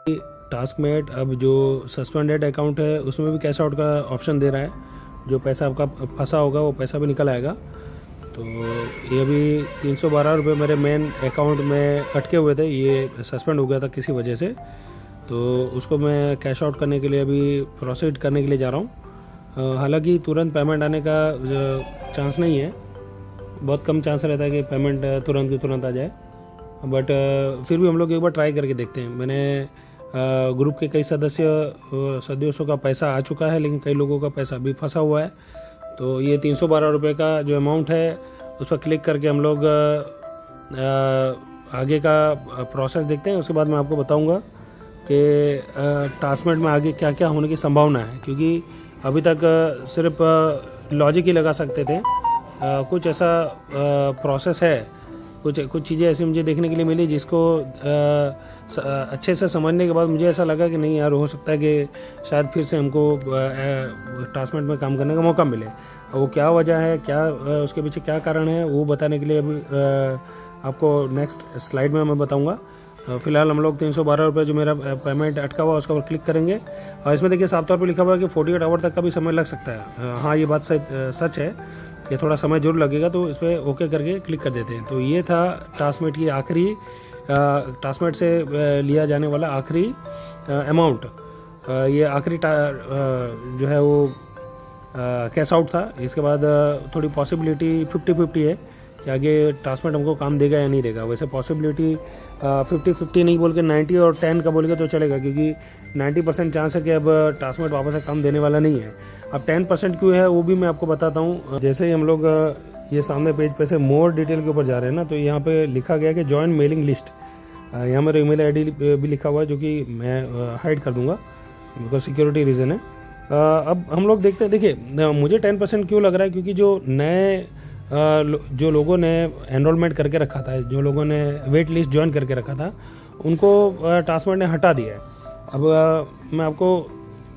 Taskmate अब जो suspended account है उसमें भी कैश आउट का ऑप्शन दे रहा है। जो पैसा आपका फंसा होगा वो पैसा भी निकल आएगा। तो ये अभी 312 रुपये मेरे मेन अकाउंट में अटके हुए थे, ये सस्पेंड हो गया था किसी वजह से। तो उसको मैं कैश आउट करने के लिए अभी प्रोसीड करने के लिए जा रहा हूँ। हालांकि तुरंत पेमेंट आने का चांस नहीं है, बहुत कम चांस रहता है कि पेमेंट तुरंत की तुरंत आ जाए। बट फिर भी हम लोग एक बार ट्राई करके देखते हैं। मैंने ग्रुप के कई सदस्यों का पैसा आ चुका है, लेकिन कई लोगों का पैसा अभी फंसा हुआ है। तो ये 312 रुपये का जो अमाउंट है उस पर क्लिक करके हम लोग आगे का प्रोसेस देखते हैं। उसके बाद मैं आपको बताऊंगा कि टास्कमेट में आगे क्या क्या होने की संभावना है, क्योंकि अभी तक सिर्फ लॉजिक ही लगा सकते थे। कुछ ऐसा प्रोसेस है, कुछ चीज़ें ऐसी मुझे देखने के लिए मिली जिसको अच्छे से समझने के बाद मुझे ऐसा लगा कि नहीं यार, हो सकता है कि शायद फिर से हमको टास्कमेट में काम करने का मौका मिले। वो क्या वजह है, क्या उसके पीछे क्या कारण है, वो बताने के लिए अभी आपको नेक्स्ट स्लाइड में मैं बताऊंगा। फिलहाल हम लोग 312 रुपये जो मेरा पेमेंट अटका हुआ उसका ऊपर क्लिक करेंगे। और इसमें देखिए साफ तौर पर लिखा हुआ है कि 48 आवर तक का भी समय लग सकता है। हाँ, ये बात सच है, ये थोड़ा समय जरूर लगेगा। तो इस पर ओके करके क्लिक कर देते हैं। तो ये था टास्कमेट की आखिरी टास्कमेट से लिया जाने वाला आखिरी अमाउंट। ये आखिरी जो है वो कैश आउट था। इसके बाद थोड़ी पॉसिबिलिटी 50-50 है कि आगे टास्कमेट हमको काम देगा या नहीं देगा। वैसे पॉसिबिलिटी 50-50 नहीं बोल के 90 और 10 का बोल के तो चलेगा, क्योंकि 90% चांस है कि अब टास्कमेट वापस से काम देने वाला नहीं है। अब 10% क्यों है वो भी मैं आपको बताता हूँ। जैसे ही हम लोग ये सामने पेज पे से मोर डिटेल के ऊपर जा रहे हैं ना, तो यहाँ पे लिखा गया कि जॉइन मेलिंग लिस्ट। यहाँ मेरा ईमेल आईडी भी लिखा हुआ है, जो कि मैं हाइड कर दूंगा बिकॉज सिक्योरिटी रीज़न है। अब हम लोग देखते हैं। देखिए मुझे 10% क्यों लग रहा है, क्योंकि जो नए जो लोगों ने एनरोलमेंट करके रखा था, जो लोगों ने वेट लिस्ट ज्वाइन करके रखा था, उनको टास्कमेट ने हटा दिया है। अब मैं आपको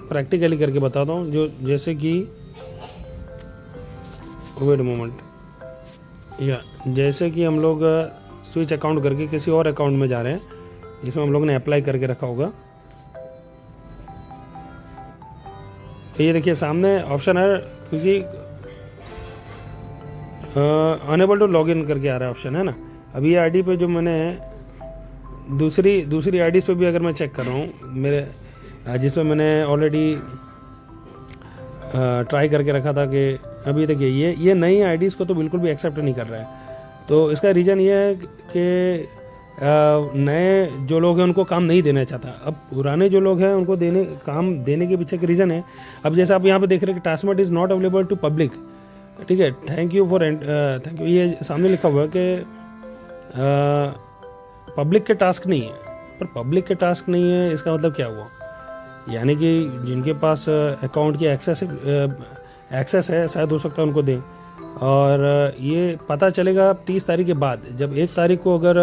प्रैक्टिकली करके बताता हूँ। जो जैसे कि वेट मोमेंट, या जैसे कि हम लोग स्विच अकाउंट करके किसी और अकाउंट में जा रहे हैं जिसमें हम लोग ने अप्लाई करके रखा होगा। ये देखिए सामने ऑप्शन है, क्योंकि अनेबल टू लॉग इन करके आ रहा है ऑप्शन, है ना। अभी ये आईडी पे जो मैंने दूसरी आईडीज़ पे भी अगर मैं चेक कर रहा हूँ, मेरे जिसमें मैंने ऑलरेडी ट्राई करके रखा था, कि अभी देखिए ये नई आईडीज़ को तो बिल्कुल भी एक्सेप्ट नहीं कर रहा है। तो इसका रीज़न ये है कि नए जो लोग हैं उनको काम नहीं देना चाहता। अब पुराने जो लोग हैं उनको काम देने के पीछे का रीज़न है। अब जैसे आप यहाँ पे देख रहे हैं कि Taskmate is not available to public, ठीक है, थैंक यू, ये सामने लिखा हुआ है कि पब्लिक के टास्क नहीं है। पर पब्लिक के टास्क नहीं है इसका मतलब क्या हुआ, यानी कि जिनके पास अकाउंट की एक्सेस है शायद हो सकता है उनको दें। और ये पता चलेगा 30 तारीख के बाद, जब 1 तारीख को अगर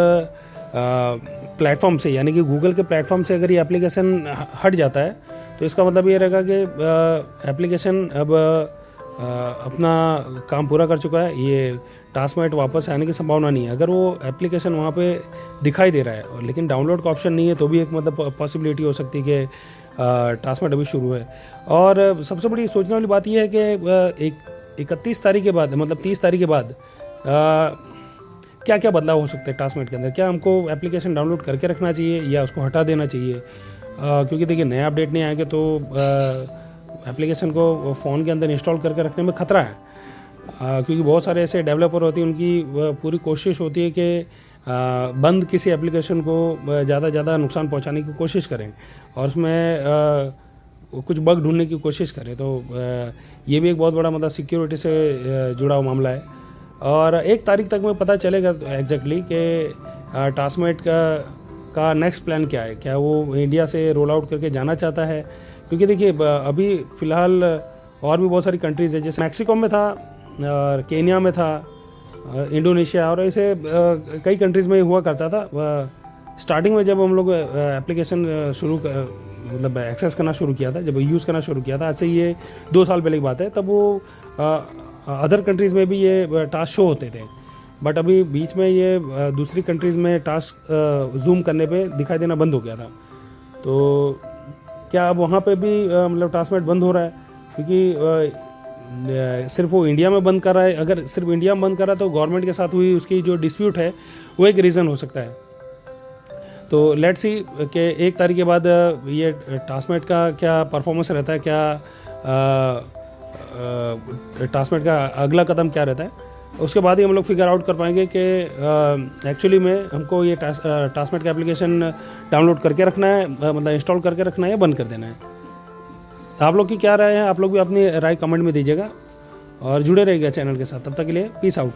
प्लेटफॉर्म से, यानी कि गूगल के प्लेटफॉर्म से अगर ये एप्लीकेशन हट जाता है, तो इसका मतलब ये रहेगा कि एप्लीकेशन अब अपना काम पूरा कर चुका है। ये टास्कमेट वापस आने की संभावना नहीं है। अगर वो एप्लीकेशन वहाँ पे दिखाई दे रहा है और लेकिन डाउनलोड का ऑप्शन नहीं है, तो भी एक मतलब पॉसिबिलिटी हो सकती है कि टास्कमेट अभी शुरू है। और सबसे बड़ी सोचने वाली बात यह है कि 31 तारीख के बाद, मतलब 30 तारीख के बाद क्या क्या बदलाव हो सकते हैं टास्कमेट के अंदर। क्या हमको एप्लीकेशन डाउनलोड करके रखना चाहिए या उसको हटा देना चाहिए, क्योंकि देखिए नया अपडेट नहीं आएगा तो एप्लीकेशन को फ़ोन के अंदर इंस्टॉल करके रखने में ख़तरा है। क्योंकि बहुत सारे ऐसे डेवलपर होते हैं, उनकी पूरी कोशिश होती है कि बंद किसी एप्लीकेशन को ज़्यादा नुकसान पहुंचाने की कोशिश करें और उसमें कुछ बग ढूंढने की कोशिश करें। तो ये भी एक बहुत बड़ा मतलब सिक्योरिटी से जुड़ा हुआ मामला है। और 1 तारीख तक में पता चलेगा एग्जैक्टली कि टास्कमेट का नेक्स्ट प्लान क्या है। क्या वो इंडिया से रोल आउट करके जाना चाहता है, क्योंकि देखिए अभी फ़िलहाल और भी बहुत सारी कंट्रीज़ है, जैसे मैक्सिको में था और केन्या में था, इंडोनेशिया, और ऐसे कई कंट्रीज़ में हुआ करता था। स्टार्टिंग में जब हम लोग एप्लीकेशन मतलब एक्सेस करना शुरू किया था, जब यूज़ करना शुरू किया था, आज से ये 2 साल पहले की बात है, तब वो अदर कंट्रीज़ में भी ये टास्क शो होते थे। बट अभी बीच में ये दूसरी कंट्रीज़ में टास्क जूम करने पे दिखाई देना बंद हो गया था। तो क्या अब वहाँ पे भी मतलब ट्रांसमिट बंद हो रहा है? क्योंकि सिर्फ वो इंडिया में बंद कर रहा है, अगर सिर्फ इंडिया में बंद कर रहा है तो गवर्नमेंट के साथ हुई उसकी जो डिस्प्यूट है वो एक रीज़न हो सकता है। तो लेट्स सी कि 1 तारीख के बाद ये ट्रांसमिट का क्या परफॉर्मेंस रहता है, क्या ट्रांसमिट का अगला कदम क्या रहता है, उसके बाद ही हम लोग फिगर आउट कर पाएंगे कि एक्चुअली में हमको ये ट्रांसमिट का एप्लीकेशन डाउनलोड करके रखना है, मतलब इंस्टॉल करके रखना है या बंद कर देना है। आप लोग की क्या राय है? आप लोग भी अपनी राय कमेंट में दीजिएगा और जुड़े रहिएगा चैनल के साथ। तब तक के लिए पीस आउट।